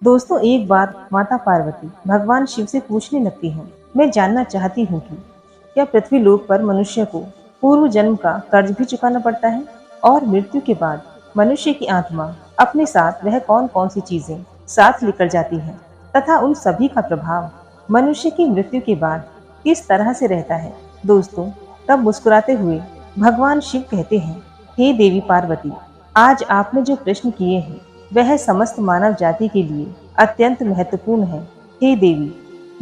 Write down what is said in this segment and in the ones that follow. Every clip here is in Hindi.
दोस्तों, एक बार माता पार्वती भगवान शिव से पूछने लगती हैं, मैं जानना चाहती हूँ कि क्या पृथ्वी लोक पर मनुष्य को पूर्व जन्म का कर्ज भी चुकाना पड़ता है, और मृत्यु के बाद मनुष्य की आत्मा अपने साथ वह कौन कौन सी चीजें साथ लेकर जाती है, तथा उन सभी का प्रभाव मनुष्य की मृत्यु के बाद किस तरह से रहता है। दोस्तों, तब मुस्कुराते हुए भगवान शिव कहते हैं, हे देवी पार्वती, आज आपने जो प्रश्न किए हैं वह समस्त मानव जाति के लिए अत्यंत महत्वपूर्ण है। हे देवी,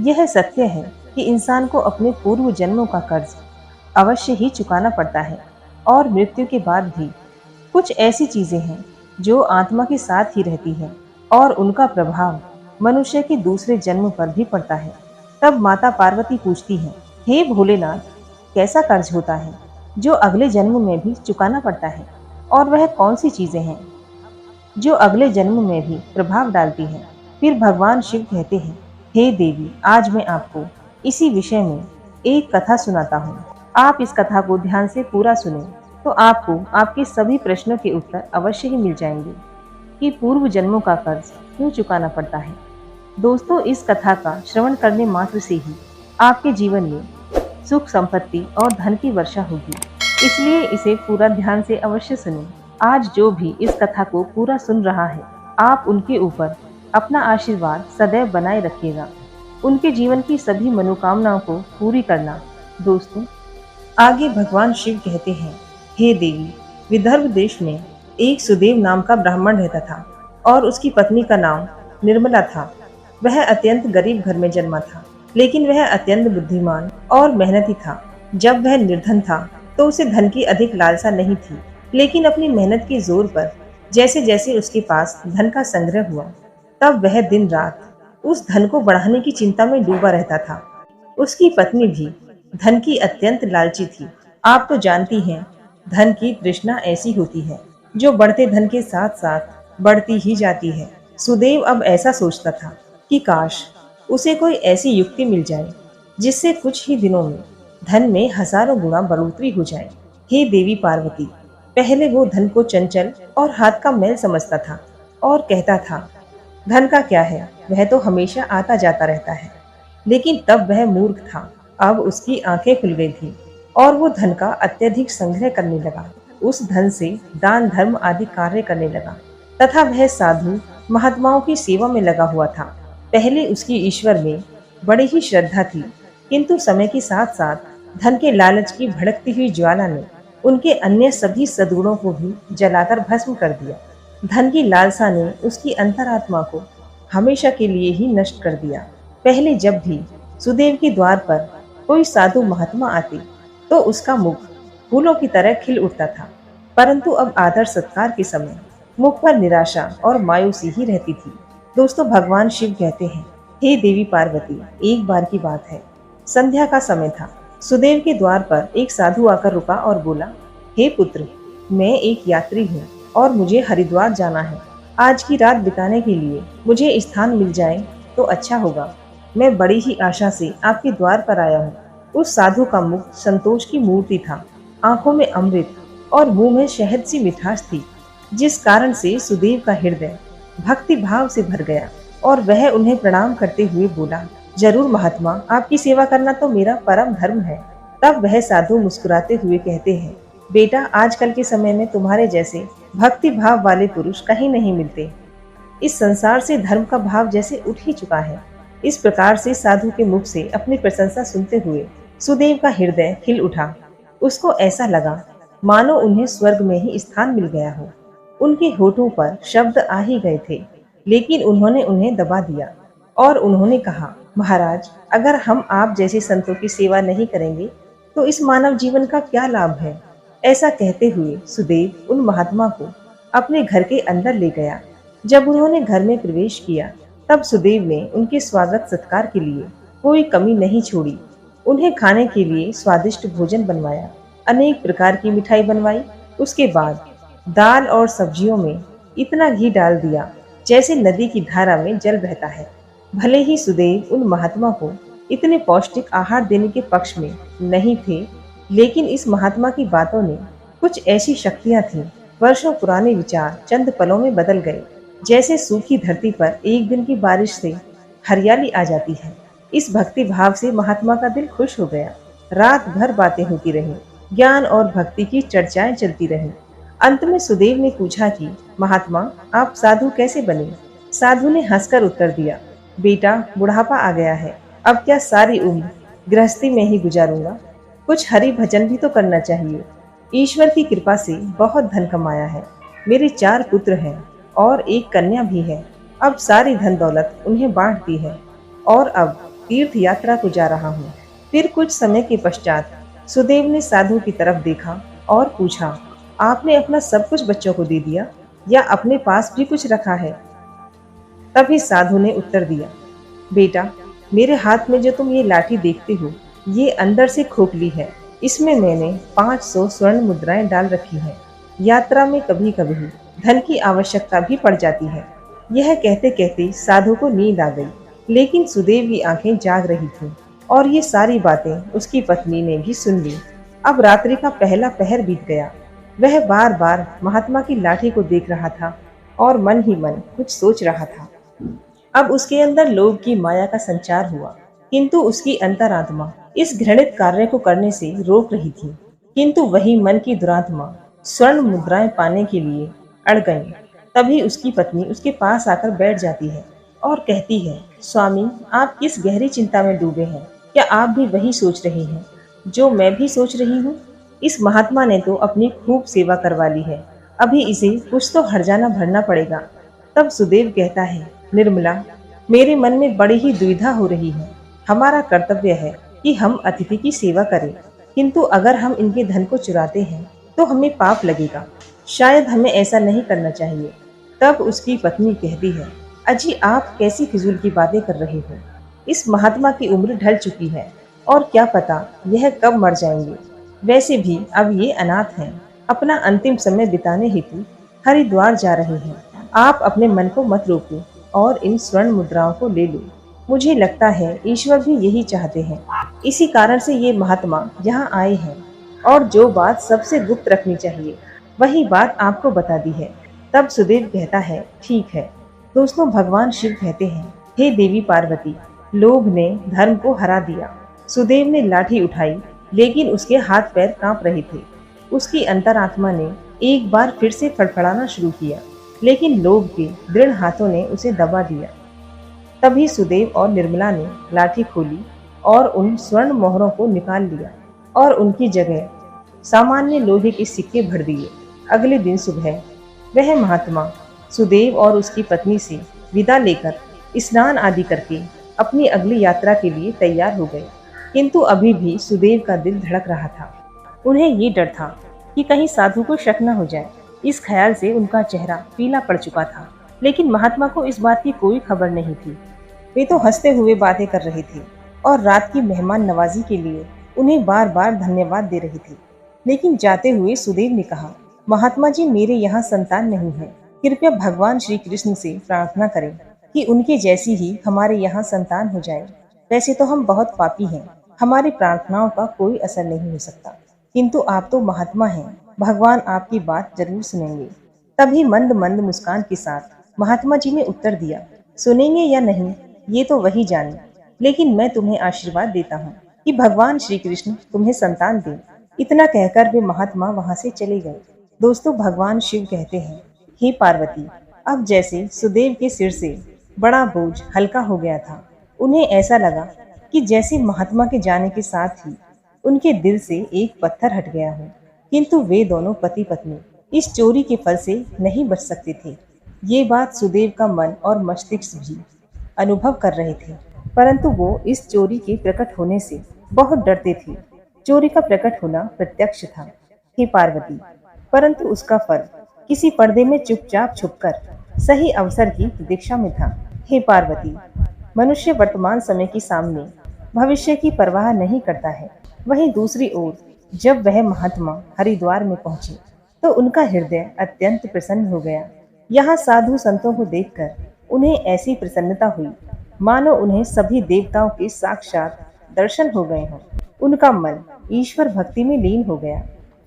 यह सत्य है कि इंसान को अपने पूर्व जन्मों का कर्ज अवश्य ही चुकाना पड़ता है, और मृत्यु के बाद भी कुछ ऐसी चीजें हैं जो आत्मा के साथ ही रहती हैं, और उनका प्रभाव मनुष्य के दूसरे जन्म पर भी पड़ता है। तब माता पार्वती पूछती हैं, हे भोलेनाथ, कैसा कर्ज होता है जो अगले जन्म में भी चुकाना पड़ता है, और वह कौन सी चीजें हैं जो अगले जन्म में भी प्रभाव डालती है। फिर भगवान शिव कहते हैं, हे देवी, आज मैं आपको इसी विषय में एक कथा सुनाता हूँ। आप इस कथा को ध्यान से पूरा सुने तो आपको आपके सभी प्रश्नों के उत्तर अवश्य ही मिल जाएंगे कि पूर्व जन्मों का कर्ज क्यों चुकाना पड़ता है। दोस्तों, इस कथा का श्रवण करने मात्र से ही आपके जीवन में सुख, संपत्ति और धन की वर्षा होगी, इसलिए इसे पूरा ध्यान से अवश्य सुनें। आज जो भी इस कथा को पूरा सुन रहा है, आप उनके ऊपर अपना आशीर्वाद सदैव बनाए रखिएगा, उनके जीवन की सभी मनोकामनाओं को पूरी करना। दोस्तों, आगे भगवान शिव कहते हैं, हे देवी, विदर्भ देश में एक सुदेव नाम का ब्राह्मण रहता था, और उसकी पत्नी का नाम निर्मला था। वह अत्यंत गरीब घर में जन्मा था, लेकिन वह अत्यंत बुद्धिमान और मेहनती था। जब वह निर्धन था तो उसे धन की अधिक लालसा नहीं थी, लेकिन अपनी मेहनत के जोर पर जैसे जैसे उसके पास धन का संग्रह हुआ, तब वह दिन रात उस धन को बढ़ाने की चिंता में डूबा रहता था। उसकी पत्नी भी धन की अत्यंत लालची थी। आप तो जानती हैं, धन की तृष्णा ऐसी होती है जो बढ़ते धन के साथ साथ बढ़ती ही जाती है। सुदेव अब ऐसा सोचता था कि काश उसे कोई ऐसी युक्ति मिल जाए जिससे कुछ ही दिनों में धन में हजारों गुना बढ़ोतरी हो जाए। हे देवी पार्वती, पहले वो धन को चंचल और हाथ का मैल समझता था और कहता था, धन का क्या है, वह तो हमेशा आता जाता रहता है। लेकिन तब वह मूर्ख था। अब उसकी आंखें खुल गई थी और वो धन का अत्यधिक संग्रह करने लगा। उस धन से दान धर्म आदि कार्य करने लगा, तथा वह साधु महात्माओं की सेवा में लगा हुआ था। पहले उसकी ईश्वर में बड़ी ही श्रद्धा थी, किंतु समय के साथ साथ धन के लालच की भड़कती हुई ज्वाला ने उनके अन्य सभी सद्गुणों को भी जलाकर भस्म कर दिया। धन की लालसा ने उसकी अंतरात्मा को हमेशा के लिए ही नष्ट कर दिया। पहले जब भी सुदेव के द्वार पर कोई साधु महात्मा आते तो उसका मुख फूलों की तरह खिल उठता था, परंतु अब आदर सत्कार के समय मुख पर निराशा और मायूसी ही रहती थी। दोस्तों, भगवान शिव कहते हैं, हे देवी पार्वती, एक बार की बात है, संध्या का समय था। सुदेव के द्वार पर एक साधु आकर रुका और बोला, हे पुत्र, मैं एक यात्री हूँ और मुझे हरिद्वार जाना है। आज की रात बिताने के लिए मुझे स्थान मिल जाए तो अच्छा होगा। मैं बड़ी ही आशा से आपके द्वार पर आया हूँ। उस साधु का मुख संतोष की मूर्ति था, आंखों में अमृत और मुंह में शहद सी मिठास थी, जिस कारण से सुदेव का हृदय भक्ति भाव से भर गया और वह उन्हें प्रणाम करते हुए बोला, जरूर महात्मा, आपकी सेवा करना तो मेरा परम धर्म है। तब वह साधु मुस्कुराते हुए कहते हैं, बेटा, आजकल के समय में तुम्हारे जैसे भक्ति भाव वाले पुरुष कहीं नहीं मिलते। इस संसार से धर्म का भाव जैसे उठ ही चुका है। इस प्रकार से साधु के मुख से अपनी प्रशंसा सुनते हुए सुदेव का हृदय खिल उठा। उसको ऐसा लगा मानो उन्हें स्वर्ग में ही स्थान मिल गया हो। उनके होठों पर शब्द आ ही गए थे, लेकिन उन्होंने उन्हें दबा दिया और उन्होंने कहा, महाराज, अगर हम आप जैसे संतों की सेवा नहीं करेंगे तो इस मानव जीवन का क्या लाभ है। ऐसा कहते हुए सुदेव उन महात्मा को अपने घर के अंदर ले गया। जब उन्होंने घर में प्रवेश किया तब सुदेव ने उनके स्वागत सत्कार के लिए कोई कमी नहीं छोड़ी। उन्हें खाने के लिए स्वादिष्ट भोजन बनवाया, अनेक प्रकार की मिठाई बनवाई। उसके बाद दाल और सब्जियों में इतना घी डाल दिया जैसे नदी की धारा में जल बहता है। भले ही सुदेव उन महात्मा को इतने पौष्टिक आहार देने के पक्ष में नहीं थे, लेकिन इस महात्मा की बातों ने कुछ ऐसी शक्तियां थीं, वर्षों पुराने विचार चंद पलों में बदल गए। जैसे सूखी धरती पर एक दिन की बारिश से हरियाली आ जाती है। इस भक्ति भाव से महात्मा का दिल खुश हो गया। रात भर बातें होती रही, ज्ञान और भक्ति की चर्चाएं चलती रहीं। अंत में सुदेव ने पूछा कि महात्मा, आप साधु कैसे बने? साधु ने हंसकर उत्तर दिया, बेटा, बुढ़ापा आ गया है, अब क्या सारी उम्र गृहस्थी में ही गुजारूंगा? कुछ हरि भजन भी तो करना चाहिए। ईश्वर की कृपा से बहुत धन कमाया है। मेरे 4 पुत्र हैं और एक कन्या भी है। अब सारी धन दौलत उन्हें बांट दी है और अब तीर्थ यात्रा को जा रहा हूँ। फिर कुछ समय के पश्चात सुदेव ने साधु की तरफ देखा और पूछा, आपने अपना सब कुछ बच्चों को दे दिया या अपने पास भी कुछ रखा है? तभी साधु ने उत्तर दिया, बेटा, मेरे हाथ में जो तुम ये लाठी देखते हो, ये अंदर से खोखली है। इसमें मैंने 500 स्वर्ण मुद्राएं डाल रखी हैं। यात्रा में कभी कभी धन की आवश्यकता भी पड़ जाती है। यह कहते कहते साधु को नींद आ गई, लेकिन सुदेव की आंखें जाग रही थीं और ये सारी बातें उसकी पत्नी ने भी सुन ली। अब रात्रि का पहला पहर बीत गया। वह बार बार महात्मा की लाठी को देख रहा था और मन ही मन कुछ सोच रहा था। अब उसके अंदर लोभ की माया का संचार हुआ, किंतु उसकी अंतरात्मा इस घृणित कार्य को करने से रोक रही थी। किंतु वही मन की दुरात्मा स्वर्ण मुद्राएं पाने के लिए अड़ गई। तभी उसकी पत्नी उसके पास आकर बैठ जाती है और कहती है, स्वामी, आप किस गहरी चिंता में डूबे हैं? क्या आप भी वही सोच रहे हैं जो मैं भी सोच रही हूँ? इस महात्मा ने तो अपनी खूब सेवा करवा ली है, अभी इसे कुछ तो हर्जाना भरना पड़ेगा। तब सुदेव कहता है, निर्मला, मेरे मन में बड़ी ही दुविधा हो रही है। हमारा कर्तव्य है कि हम अतिथि की सेवा करें, किंतु अगर हम इनके धन को चुराते हैं तो हमें पाप लगेगा। शायद हमें ऐसा नहीं करना चाहिए। तब उसकी पत्नी कहती है, अजी, आप कैसी फिजूल की बातें कर रहे हो? इस महात्मा की उम्र ढल चुकी है और क्या पता यह कब मर जाएंगे। वैसे भी अब ये अनाथ हैं, अपना अंतिम समय बिताने हेतु हरिद्वार जा रहे हैं। आप अपने मन को मत रोकिए और इन स्वर्ण मुद्राओं को ले लो। मुझे लगता है ईश्वर भी यही चाहते हैं। इसी कारण से ये महात्मा यहाँ आए हैं और जो बात सबसे गुप्त रखनी चाहिए वही बात आपको बता दी है। तब सुदेव कहता है, ठीक है। दोस्तों, भगवान शिव कहते हैं, हे देवी पार्वती, लोभ ने धर्म को हरा दिया। सुदेव ने लाठी उठाई, लेकिन उसके हाथ पैर कांप रहे थे। उसकी अंतरात्मा ने एक बार फिर से फड़फड़ाना शुरू किया, लेकिन लोभ के दृढ़ हाथों ने उसे दबा दिया। तभी सुदेव और निर्मला ने लाठी खोली और उन स्वर्ण मोहरों को निकाल लिया और उनकी जगह सामान्य लोहे के सिक्के भर दिए। अगले दिन सुबह वह महात्मा सुदेव और उसकी पत्नी से विदा लेकर स्नान आदि करके अपनी अगली यात्रा के लिए तैयार हो गए। किंतु अभी भी सुदेव का दिल धड़क रहा था। उन्हें ये डर था कि कहीं साधु को शक न हो जाए। इस ख्याल से उनका चेहरा पीला पड़ चुका था, लेकिन महात्मा को इस बात की कोई खबर नहीं थी। वे तो हंसते हुए बातें कर रहे थे और रात की मेहमान नवाजी के लिए उन्हें बार बार धन्यवाद दे रहे थे। लेकिन जाते हुए सुदेव ने कहा, महात्मा जी, मेरे यहाँ संतान नहीं है। कृपया भगवान श्री कृष्ण से प्रार्थना करें कि उनके जैसी ही हमारे यहाँ संतान हो जाए। वैसे तो हम बहुत पापी हैं, हमारी प्रार्थनाओं का कोई असर नहीं हो सकता, किंतु आप तो महात्मा हैं, भगवान आपकी बात जरूर सुनेंगे। तभी मंद मंद मुस्कान के साथ महात्मा जी ने उत्तर दिया, सुनेंगे या नहीं ये तो वही जाने, लेकिन मैं तुम्हें आशीर्वाद देता हूँ कि भगवान श्री कृष्ण तुम्हें संतान दें। इतना कहकर वे महात्मा वहां से चले गए। दोस्तों, भगवान शिव कहते हैं, हे पार्वती, अब जैसे सुदेव के सिर से बड़ा बोझ हल्का हो गया था। उन्हें ऐसा लगा कि जैसे महात्मा के जाने के साथ ही उनके दिल से एक पत्थर हट गया हो। किंतु वे दोनों पति पत्नी इस चोरी के फल से नहीं बच सकते थे। ये बात सुदेव का मन और मस्तिष्क भी अनुभव कर रहे थे, परंतु वो इस चोरी के प्रकट होने से बहुत डरते थे। चोरी का प्रकट होना प्रत्यक्ष था, हे पार्वती, परंतु उसका फल किसी पर्दे में चुपचाप छुपकर सही अवसर की प्रतीक्षा में था। हे पार्वती, मनुष्य वर्तमान समय के सामने भविष्य की परवाह नहीं करता है। वहीं दूसरी ओर जब वह महात्मा हरिद्वार में पहुंचे तो उनका हृदय अत्यंत प्रसन्न हो गया। यहाँ साधु संतों को देखकर उन्हें ऐसी प्रसन्नता हुई मानो उन्हें सभी देवताओं के साक्षात दर्शन हो गए हों। उनका मन ईश्वर भक्ति में लीन हो गया।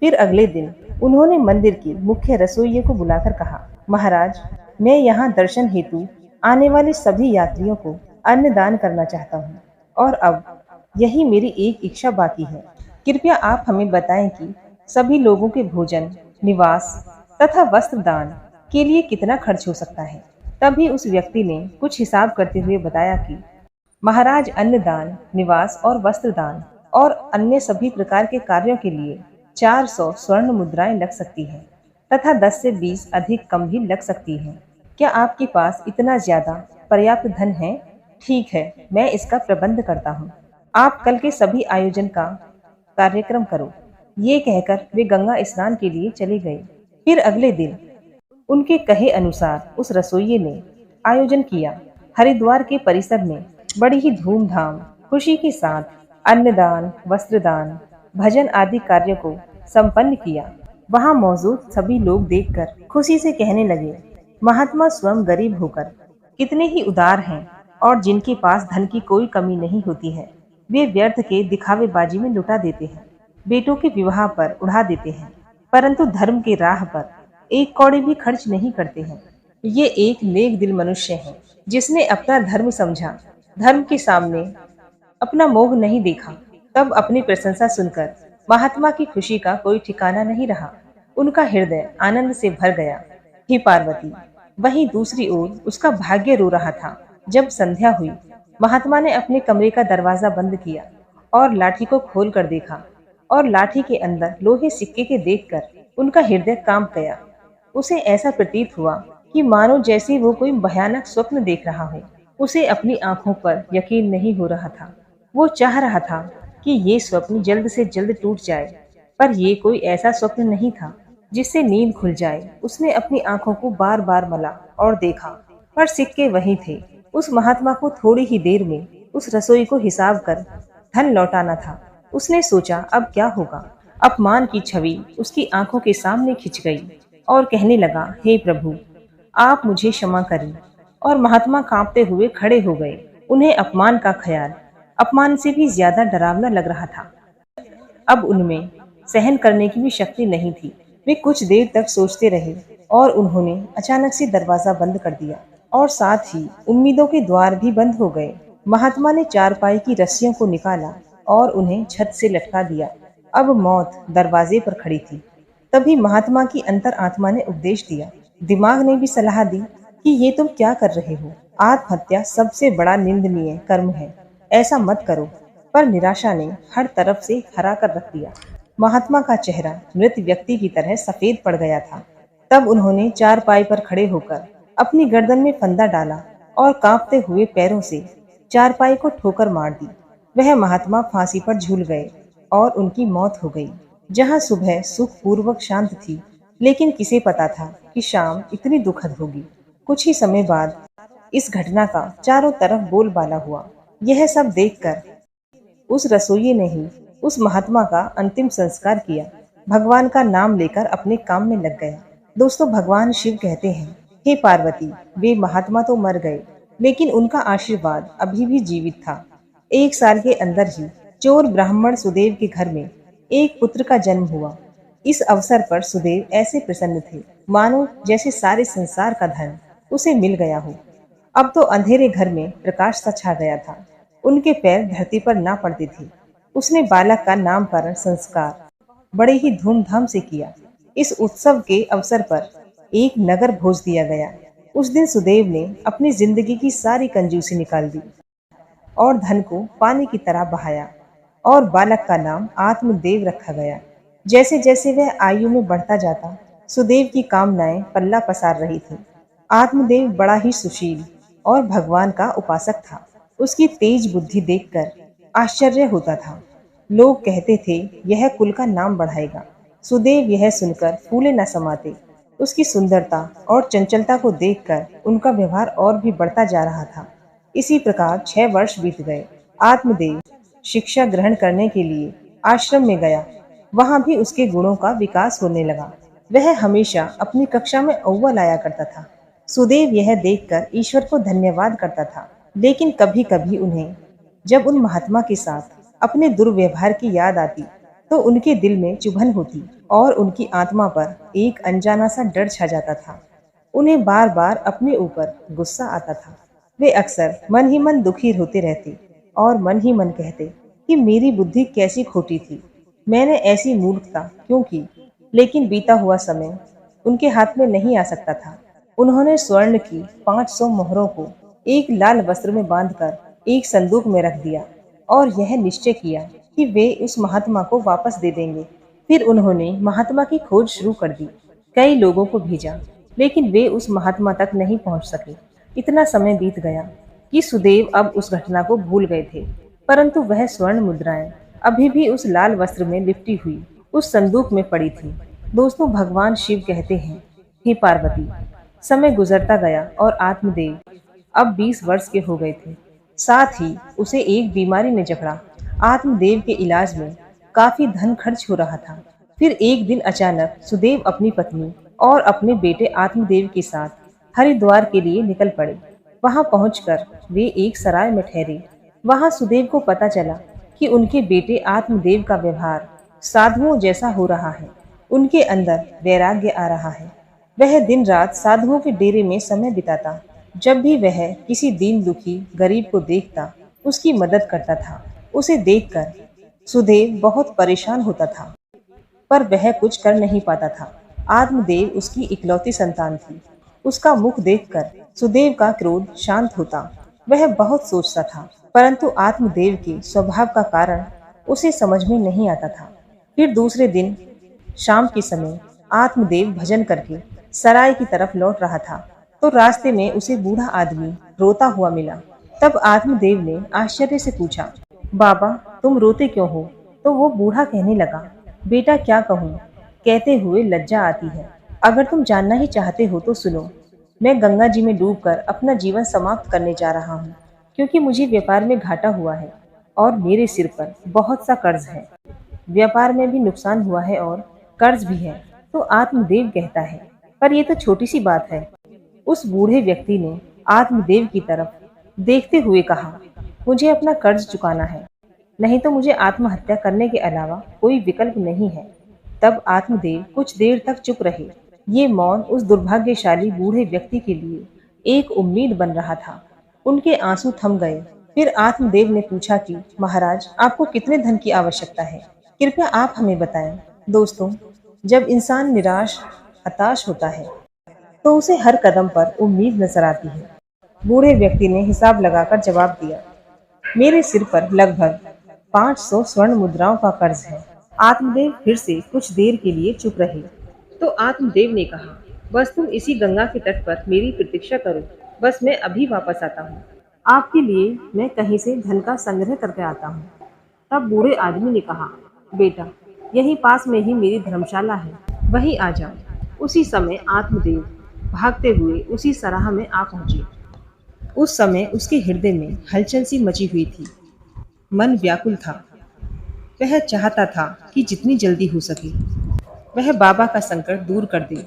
फिर अगले दिन उन्होंने मंदिर की मुख्य रसोइये को बुलाकर कहा, महाराज, मैं यहाँ दर्शन हेतु आने वाले सभी यात्रियों को अन्न दान करना चाहता हूँ और अब यही मेरी एक इच्छा बाकी है। कृपया आप हमें बताएं कि सभी लोगों के भोजन, निवास तथा वस्त्र दान के लिए कितना खर्च हो सकता है। तभी उस व्यक्ति ने कुछ हिसाब करते हुए बताया कि महाराज, अन्नदान, निवास और वस्त्र दान और अन्य सभी प्रकार के कार्यों के लिए 400 स्वर्ण मुद्राएं लग सकती हैं तथा 10 से 20 अधिक कम भी लग सकती हैं। क्या आपके पास इतना ज्यादा पर्याप्त धन है? ठीक है, मैं इसका प्रबंध करता हूँ। आप कल के सभी आयोजन का कार्यक्रम करो। ये कहकर वे गंगा स्नान के लिए चले गए। फिर अगले दिन उनके कहे अनुसार उस रसोइये ने आयोजन किया। हरिद्वार के परिसर में बड़ी ही धूमधाम खुशी के साथ अन्नदान, वस्त्रदान, भजन आदि कार्य को संपन्न किया। वहां मौजूद सभी लोग देखकर खुशी से कहने लगे, महात्मा स्वयं गरीब होकर कितने ही उदार हैं और जिनके पास धन की कोई कमी नहीं होती है, वे व्यर्थ के दिखावेबाजी में लुटा देते हैं, बेटों के विवाह पर उड़ा देते हैं, परंतु धर्म के राह पर एक कौड़ी भी खर्च नहीं करते हैं। ये एक नेक दिल मनुष्य है जिसने अपना धर्म समझा, धर्म के सामने अपना मोह नहीं देखा। तब अपनी प्रशंसा सुनकर महात्मा की खुशी का कोई ठिकाना नहीं रहा। उनका हृदय आनंद से भर गया। हे पार्वती, वहीं दूसरी ओर उसका भाग्य रो रहा था। जब संध्या हुई, महात्मा ने अपने कमरे का दरवाजा बंद किया और लाठी को खोल कर देखा और लाठी के अंदर लोहे सिक्के के देखकर उनका हृदय कांप गया। उसे ऐसा प्रतीत हुआ कि मानो जैसे वो कोई भयानक स्वप्न देख रहा हो। उसे अपनी आंखों पर यकीन नहीं हो रहा था। वो चाह रहा था कि ये स्वप्न जल्द से जल्द टूट जाए, पर ये कोई ऐसा स्वप्न नहीं था जिससे नींद खुल जाए। उसने अपनी आंखों को बार बार मला और देखा, पर सिक्के वही थे। उस महात्मा को थोड़ी ही देर में उस रसोई को हिसाब कर धन लौटाना था। उसने सोचा, अब क्या होगा। अपमान की छवि उसकी आंखों के सामने खिंच गई और कहने लगा, हे प्रभु, आप मुझे क्षमा करें। और महात्मा कांपते हुए खड़े हो गए। उन्हें अपमान का ख्याल अपमान से भी ज्यादा डरावना लग रहा था। अब उनमें सहन करने की भी शक्ति नहीं थी। वे कुछ देर तक सोचते रहे और उन्होंने अचानक से दरवाजा बंद कर दिया और साथ ही उम्मीदों के द्वार भी बंद हो गए। महात्मा ने चारपाई की रस्सियों को निकाला और उन्हें छत से लटका दिया। अब मौत दरवाजे पर खड़ी थी। तभी महात्मा की अंतर आत्मा ने उपदेश दिया। दिमाग ने भी सलाह दी कि ये तुम क्या कर रहे हो। आत्महत्या सबसे बड़ा निंदनीय कर्म है, ऐसा मत करो। पर निराशा ने हर तरफ से हरा कर रख दिया। महात्मा का चेहरा मृत व्यक्ति की तरह सफेद पड़ गया था। तब उन्होंने चारपाई पर खड़े होकर अपनी गर्दन में फंदा डाला और कांपते हुए पैरों से चारपाई को ठोकर मार दी। वह महात्मा फांसी पर झूल गए और उनकी मौत हो गई। जहाँ सुबह सुखपूर्वक शांत थी, लेकिन किसे पता था कि शाम इतनी दुखद होगी। कुछ ही समय बाद इस घटना का चारों तरफ बोलबाला हुआ। यह सब देखकर उस रसोइये ने ही उस महात्मा का अंतिम संस्कार किया। भगवान का नाम लेकर अपने काम में लग गया। दोस्तों, भगवान शिव कहते हैं, हे पार्वती, वे महात्मा तो मर गए, लेकिन उनका आशीर्वाद अभी भी जीवित था। 1 साल के अंदर ही चोर ब्राह्मण सुदेव के घर में एक पुत्र का जन्म हुआ। इस अवसर पर सुदेव ऐसे प्रसन्न थे मानो जैसे सारे संसार का धन उसे मिल गया हो। अब तो अंधेरे घर में प्रकाश सा छा गया था। उनके पैर धरती पर ना पड़ते थे। उसने बालक का नामकरण संस्कार बड़े ही धूमधाम से किया। इस उत्सव के अवसर पर एक नगर भोज दिया गया। उस दिन सुदेव ने अपनी जिंदगी की सारी कंजूसी निकाल दी और धन को पानी की तरह बहाया और बालक का नाम आत्मदेव रखा गया। जैसे जैसे वह आयु में बढ़ता जाता, सुदेव की कामनाएं पल्ला पसार रही थी। आत्मदेव बड़ा ही सुशील और भगवान का उपासक था। उसकी तेज बुद्धि देखकर आश्चर्य होता था। लोग कहते थे, यह कुल का नाम बढ़ाएगा। सुदेव यह सुनकर फूले न समाते। उसकी सुंदरता और चंचलता को देखकर उनका व्यवहार और भी बढ़ता जा रहा था। इसी प्रकार 6 वर्ष बीत गए। आत्मदेव शिक्षा ग्रहण करने के लिए आश्रम में गया। वहां भी उसके गुणों का विकास होने लगा। वह हमेशा अपनी कक्षा में अव्वल आया करता था। सुदेव यह देखकर ईश्वर को धन्यवाद करता था, लेकिन कभी कभी उन्हें जब उन महात्मा के साथ अपने दुर्व्यवहार की याद आती तो उनके दिल में चुभन होती और उनकी आत्मा पर एक अनजाना सा डर छा जाता था। उन्हें बार बार अपने ऊपर गुस्सा आता था। वे अक्सर मन ही मन दुखी होते रहते और मन ही मन कहते कि मेरी बुद्धि कैसी खोटी थी, मैंने ऐसी मूर्खता क्यों की। लेकिन बीता हुआ समय उनके हाथ में नहीं आ सकता था। उन्होंने स्वर्ण की 500 मोहरों को एक लाल वस्त्र में बांधकर एक संदूक में रख दिया और यह निश्चय किया कि वे उस महात्मा को वापस दे देंगे। फिर उन्होंने महात्मा की खोज शुरू कर दी। कई लोगों को भेजा, लेकिन वे उस महात्मा तक नहीं पहुंच सके। इतना समय बीत गया कि सुदेव अब उस घटना को भूल गए थे, परंतु वह स्वर्ण मुद्राएं अभी भी उस लाल वस्त्र में लिपटी हुई उस संदूक में पड़ी थी। दोस्तों, भगवान शिव कहते हैं, हे पार्वती, समय गुजरता गया और आत्मदेव अब 20 वर्ष के हो गए थे। साथ ही उसे एक बीमारी ने जकड़ा। आत्मदेव के इलाज में काफी धन खर्च हो रहा था। फिर एक दिन अचानक सुदेव अपनी पत्नी और अपने बेटे आत्मदेव के साथ हरिद्वार के लिए निकल पड़े। वहां पहुंचकर वे एक सराय में ठहरे। वहां सुदेव को पता चला कि उनके बेटे आत्मदेव का व्यवहार साधुओं जैसा हो रहा है। उनके अंदर वैराग्य आ रहा है। वह दिन रात साधुओं के डेरे में समय बिताता। जब भी वह किसी दीन दुखी गरीब को देखता, उसकी मदद करता था। उसे देखकर सुदेव बहुत परेशान होता था, पर वह कुछ कर नहीं पाता था। आत्मदेव उसकी इकलौती संतान थी। उसका मुख देखकर सुदेव का क्रोध शांत होता। वह बहुत सोचता था, परंतु आत्मदेव के स्वभाव का कारण उसे समझ में नहीं आता था। फिर दूसरे दिन शाम के समय आत्मदेव भजन करके सराय की तरफ लौट रहा था, तो रास्ते में उसे बूढ़ा आदमी रोता हुआ मिला। तब आत्मदेव ने आश्चर्य से पूछा, बाबा, तुम रोते क्यों हो? तो वो बूढ़ा कहने लगा, बेटा क्या कहूँ, कहते हुए लज्जा आती है। अगर तुम जानना ही चाहते हो तो सुनो। मैं गंगा जी में डूबकर अपना जीवन समाप्त करने जा रहा हूँ, क्योंकि मुझे व्यापार में घाटा हुआ है और मेरे सिर पर बहुत सा कर्ज है। व्यापार में भी नुकसान हुआ है और कर्ज भी है। तो आत्मदेव कहता है, पर यह तो छोटी सी बात है। उस बूढ़े व्यक्ति ने आत्मदेव की तरफ देखते हुए कहा, मुझे अपना कर्ज चुकाना है, नहीं तो मुझे आत्महत्या करने के अलावा कोई विकल्प नहीं है। तब आत्मदेव कुछ देर तक चुप रहे। ये मौन उस दुर्भाग्यशाली बूढ़े व्यक्ति के लिए एक उम्मीद बन रहा था। उनके आंसू थम गए। फिर आत्मदेव ने पूछा कि महाराज, आपको कितने धन की आवश्यकता है? कृपया आप हमें बताएं। दोस्तों, जब इंसान निराश हताश होता है तो उसे हर कदम पर उम्मीद नजर आती है। बूढ़े व्यक्ति ने हिसाब लगाकर जवाब दिया, मेरे सिर पर लगभग 500 स्वर्ण मुद्राओं का कर्ज है। आत्मदेव फिर से कुछ देर के लिए चुप रहे। तो आत्मदेव ने कहा, बस तुम इसी गंगा के तट पर मेरी प्रतीक्षा करो। बस मैं अभी वापस आता हूँ। आपके लिए मैं कहीं से धन का संग्रह करके आता हूँ। तब बूढ़े आदमी ने कहा, बेटा, यहीं पास में ही मेरी धर्मशाला है, वहीं आ जाओ। उसी समय आत्मदेव भागते हुए उसी सराह में आ पहुंचे। उस समय उसके हृदय में हलचल सी मची हुई थी। मन व्याकुल था। वह चाहता था कि जितनी जल्दी हो सके वह बाबा का संकट दूर कर दे।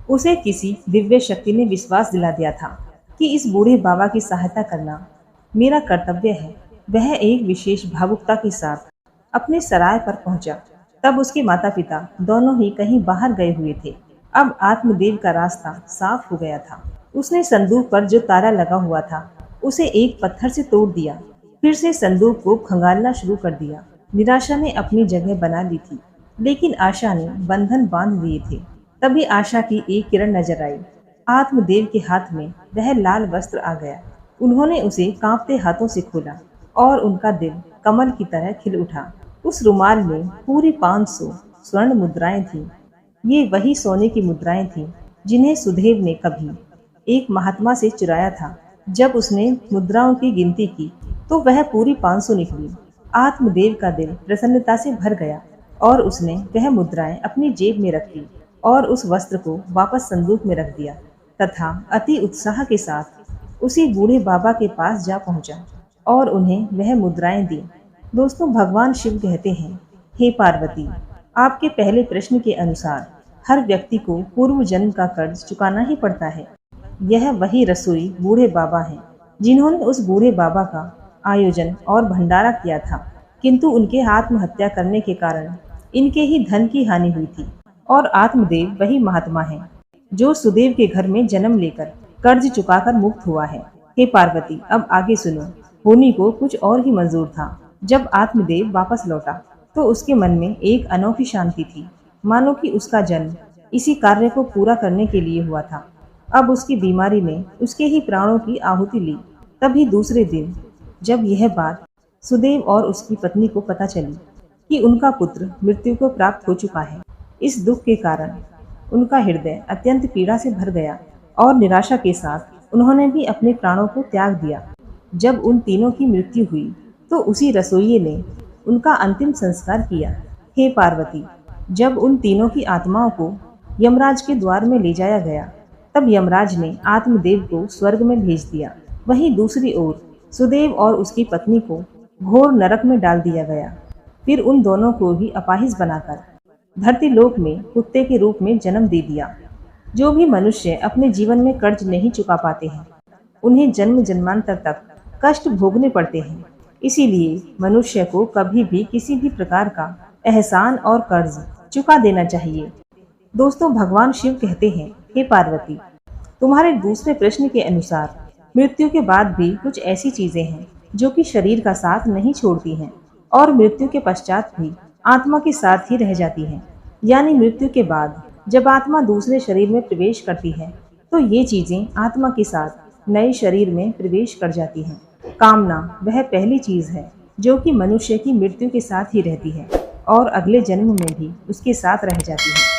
उसे किसी दिव्य शक्ति ने विश्वास दिला दिया था कि इस बूढ़े बाबा की सहायता करना मेरा कर्तव्य है। वह एक विशेष भावुकता के साथ अपने सराय पर पहुंचा। तब उसके माता पिता दोनों ही कहीं बाहर गए हुए थे। अब आत्मदेव का रास्ता साफ हो गया था। उसने संदूक पर जो ताला लगा हुआ था उसे एक पत्थर से तोड़ दिया। फिर से संदूक को खंगालना शुरू कर दिया। निराशा ने अपनी जगह बना ली थी, लेकिन आशा ने बंधन बांध दिए थे। तभी आशा की एक किरण नजर आई। आत्मदेव के हाथ में वह लाल वस्त्र आ गया। उन्होंने उसे कांपते हाथों से खोला और उनका दिल कमल की तरह खिल उठा। उस रुमाल में पूरी 500 स्वर्ण मुद्राएं थीं। ये वही सोने की मुद्राएं थीं जिन्हें सुदेव ने कभी एक महात्मा से चुराया था। जब उसने मुद्राओं की गिनती की तो वह पूरी 500 निकली। आत्मदेव का दिल प्रसन्नता से भर गया और उसने वह मुद्राएं अपनी जेब में रखी और उस वस्त्र को वापस संदूक में रख दिया तथा अति उत्साह के साथ उसी बूढ़े बाबा के पास जा पहुंचा और उन्हें वह मुद्राएं दी। दोस्तों, भगवान शिव कहते हैं, हे पार्वती, आपके पहले प्रश्न के अनुसार हर व्यक्ति को पूर्व जन्म का कर्ज चुकाना ही पड़ता है। यह वही रसोई बूढ़े बाबा हैं जिन्होंने उस बूढ़े बाबा का आयोजन और भंडारा किया था, किंतु उनके आत्महत्या करने के कारण इनके ही धन की हानि हुई थी। और आत्मदेव वही महात्मा हैं जो सुदेव के घर में जन्म लेकर कर्ज चुकाकर मुक्त हुआ है। हे पार्वती, अब आगे सुनो। होनी को कुछ और ही मंजूर था। जब आत्मदेव वापस लौटा तो उसके मन में एक अनोखी शांति थी, मानो कि उसका जन्म इसी कार्य को पूरा करने के लिए हुआ था। अब उसकी बीमारी ने उसके ही प्राणों की आहुति ली। तभी दूसरे दिन जब यह बात सुदेव और उसकी पत्नी को पता चली कि उनका पुत्र मृत्यु को प्राप्त हो चुका है, इस दुख के कारण उनका हृदय अत्यंत पीड़ा से भर गया और निराशा के साथ उन्होंने भी अपने प्राणों को त्याग दिया। जब उन तीनों की मृत्यु हुई तो उसी रसोइये ने उनका अंतिम संस्कार किया। हे पार्वती, जब उन तीनों की आत्माओं को यमराज के द्वार में ले जाया गया, तब यमराज ने आत्मदेव को स्वर्ग में भेज दिया। वहीं दूसरी ओर सुदेव और उसकी पत्नी को घोर नरक में डाल दिया गया। फिर उन दोनों को भी अपाहिज बनाकर धरती लोक में कुत्ते के रूप में जन्म दे दिया। जो भी मनुष्य अपने जीवन में कर्ज नहीं चुका पाते हैं, उन्हें जन्म जन्मांतर तक कष्ट भोगने पड़ते हैं। इसीलिए मनुष्य को कभी भी किसी भी प्रकार का एहसान और कर्ज चुका देना चाहिए। दोस्तों, भगवान शिव कहते हैं, हे पार्वती, तुम्हारे दूसरे प्रश्न के अनुसार मृत्यु के बाद भी कुछ ऐसी चीजें हैं जो कि शरीर का साथ नहीं छोड़ती हैं और मृत्यु के पश्चात भी आत्मा के साथ ही रह जाती हैं। यानी मृत्यु के बाद जब आत्मा दूसरे शरीर में प्रवेश करती है तो ये चीजें आत्मा के साथ नए शरीर में प्रवेश कर जाती हैं। कामना वह पहली चीज है जो कि मनुष्य की मृत्यु के साथ ही रहती है और अगले जन्म में भी उसके साथ रह जाती है।